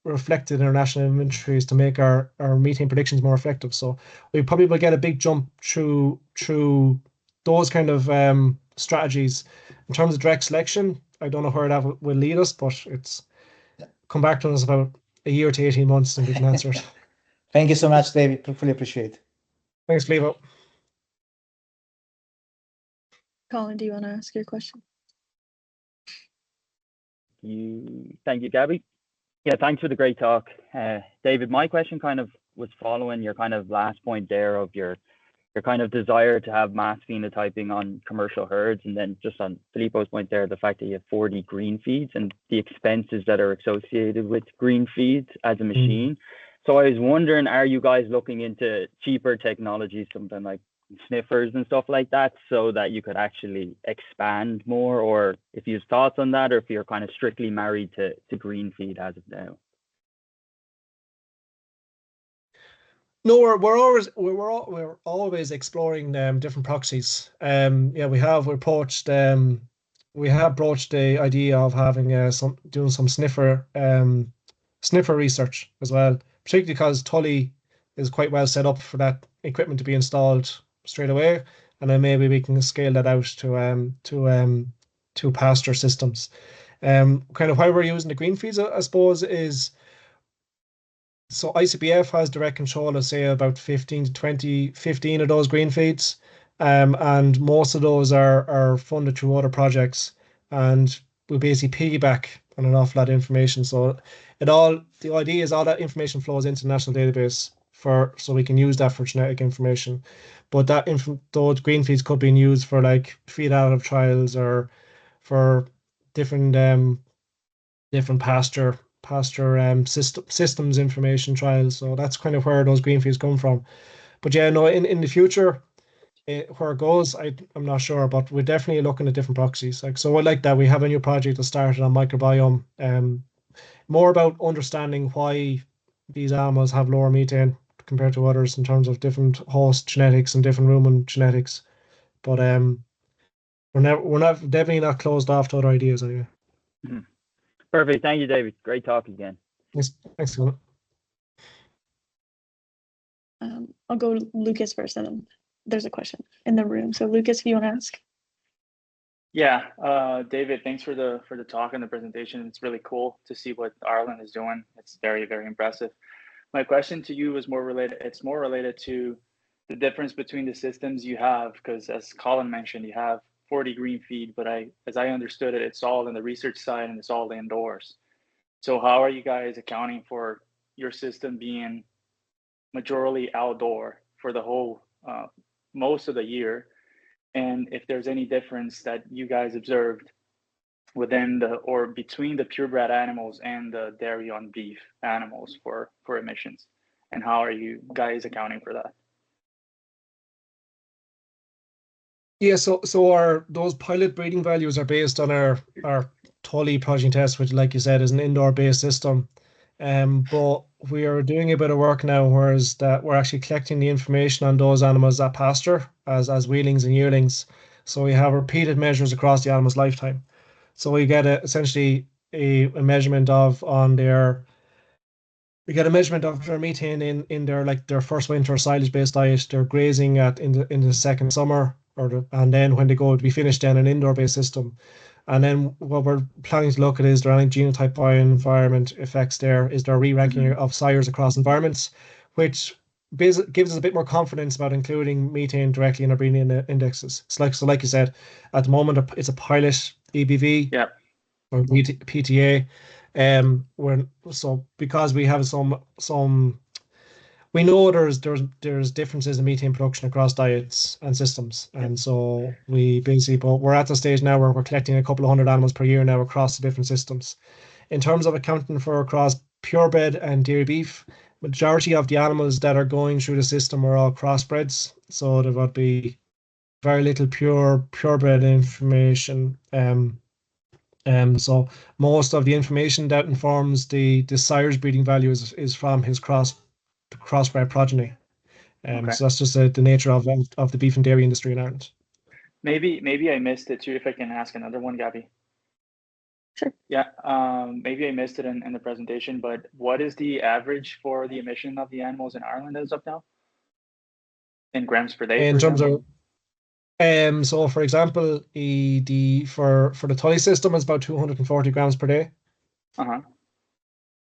reflected in our national inventories to make our methane predictions more effective. So we probably will get a big jump through those kind of strategies. In terms of direct selection, I don't know where that will lead us, but it's come back to us about a year to 18 months and we can answer it. Thank you so much, David. Fully appreciate it. Thanks, Clevo. Colin, do you want to ask your question? Thank you, Gabby. Yeah, thanks for the great talk. David, my question kind of was following your kind of last point there of your kind of desire to have mass phenotyping on commercial herds, and then just on Filippo's point there, the fact that you have 40 green feeds and the expenses that are associated with green feeds as a machine. So I was wondering, are you guys looking into cheaper technologies, something like sniffers and stuff like that, so that you could actually expand more, or if you have thoughts on that, or if you're kind of strictly married to green feed as of now? No, we're always exploring different proxies. Yeah, we have broached the idea of having doing some sniffer research as well, particularly because Tully is quite well set up for that equipment to be installed straight away, and then maybe we can scale that out to pasture systems. Kind of why we're using the green feeds, I suppose, is so ICBF has direct control of, say, about 15 of those green feeds. And most of those are funded through other projects. And we basically piggyback on an awful lot of information. So the idea is all that information flows into the national database so we can use that for genetic information. But those green feeds could be used for like feed additive trials or for different pasture systems information trials. So that's kind of where those green feeds come from. But yeah, no, in the future, where it goes, I'm not sure, but we're definitely looking at different proxies. Like, so I like that we have a new project that started on microbiome, more about understanding why these animals have lower methane compared to others in terms of different host genetics and different rumen genetics. But we're not definitely not closed off to other ideas anyway. Perfect. Thank you, David. Great talk again. Thanks. I'll go Lucas first, and then there's a question in the room. So Lucas, if you want to ask. Yeah, David, thanks for the talk and the presentation. It's really cool to see what Ireland is doing. It's very, very impressive. My question to you is more related. It's more related to the difference between the systems you have, because as Colin mentioned, you have 40 green feed, but as I understood it, it's all in the research side and it's all indoors. So how are you guys accounting for your system being majorly outdoor for the whole most of the year? And if there's any difference that you guys observed within or between the purebred animals and the dairy on beef animals for emissions, and how are you guys accounting for that? Yeah, so those pilot breeding values are based on our Tully progeny test, which, like you said, is an indoor-based system. But we are doing a bit of work now, whereas that we're actually collecting the information on those animals at pasture as weanlings and yearlings. So we have repeated measures across the animal's lifetime. So we get essentially a measurement of we get a measurement of their methane in their first winter silage-based diet, their grazing in the second summer, and then when they go to be finished in an indoor-based system. And then what we're planning to look at is there any genotype bioenvironment effects there? Is there a re-ranking of sires across environments, which gives us a bit more confidence about including methane directly in our breeding indexes. So like you said, at the moment it's a pilot EBV. Yeah. Or PTA. Because we have some we know there's differences in methane production across diets and systems, and so but we're at the stage now where we're collecting a couple of hundred animals per year now across the different systems. In terms of accounting for across purebred and dairy beef, majority of the animals that are going through the system are all crossbreds, so there would be very little purebred information. So most of the information that informs the sire's breeding value is from his crossbred progeny. Okay. So that's just the nature of the beef and dairy industry in Ireland. Maybe I missed it too. If I can ask another one, Gabby. Sure. Yeah. Maybe I missed it in the presentation, but what is the average for the emission of the animals in Ireland as of now? In grams per day, In for terms example? of so for example, for the Tully system is about 240 grams per day. Uh-huh.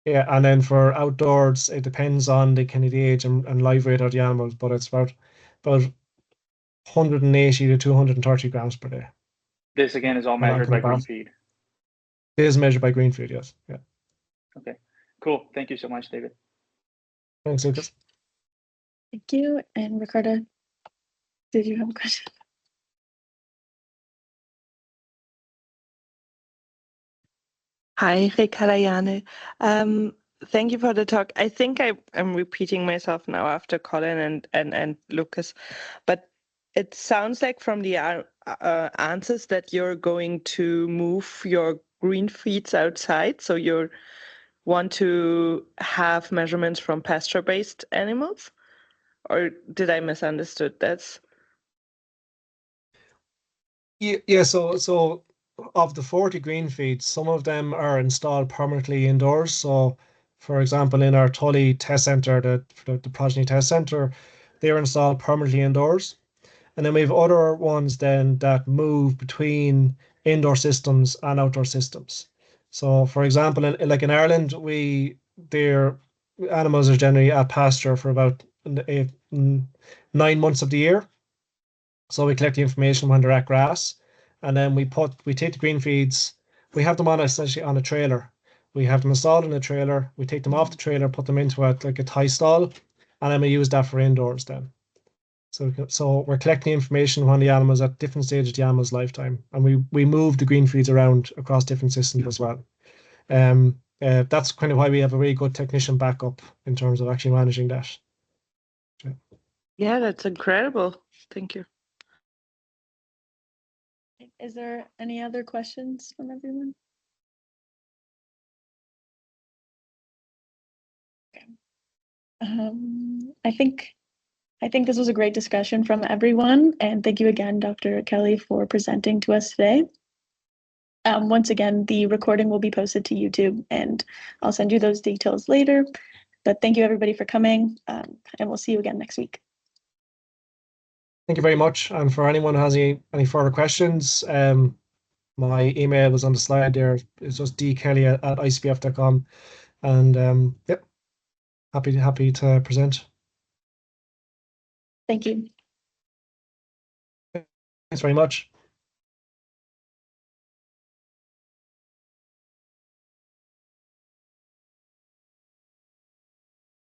Yeah, and then for outdoors, it depends on the kind of the age and live weight of the animals, but it's about 180 to 230 grams per day. This again is all And measured by green feed. It is measured by green feed, yes. Yeah. Okay, cool. Thank you so much, David. Thanks, Lucas. Thank you. And Ricardo, did you have a question? Hi, Ricardo. Thank you for the talk. I think I'm repeating myself now after Colin and Lucas, but it sounds like from the answers that you're going to move your green feeds outside, so you want to have measurements from pasture-based animals, or did I misunderstood that? Yeah. So of the 40 green feeds, some of them are installed permanently indoors. So, for example, in our Tully test center, the progeny test center, they are installed permanently indoors. And then we have other ones then that move between indoor systems and outdoor systems. So, for example, in Ireland, their animals are generally at pasture for about 9 months of the year. So we collect the information when they're at grass, and then we take the green feeds. We have them essentially on a trailer. We have them installed in a trailer. We take them off the trailer, put them into a tie stall, and then we use that for indoors then. So we're collecting information when the animal's at different stages of the animal's lifetime, and we move the green feeds around across different systems as well. That's kind of why we have a really good technician backup in terms of actually managing that. Yeah, that's incredible. Thank you. Is there any other questions from everyone? Okay. I think this was a great discussion from everyone, and thank you again, Dr. Kelly, for presenting to us today. Once again, the recording will be posted to YouTube, and I'll send you those details later. But thank you, everybody, for coming, and we'll see you again next week. Thank you very much. And for anyone who has any further questions, my email was on the slide there. It's just dkelly@icbf.com. And yep, happy to present. Thank you. Thanks very much.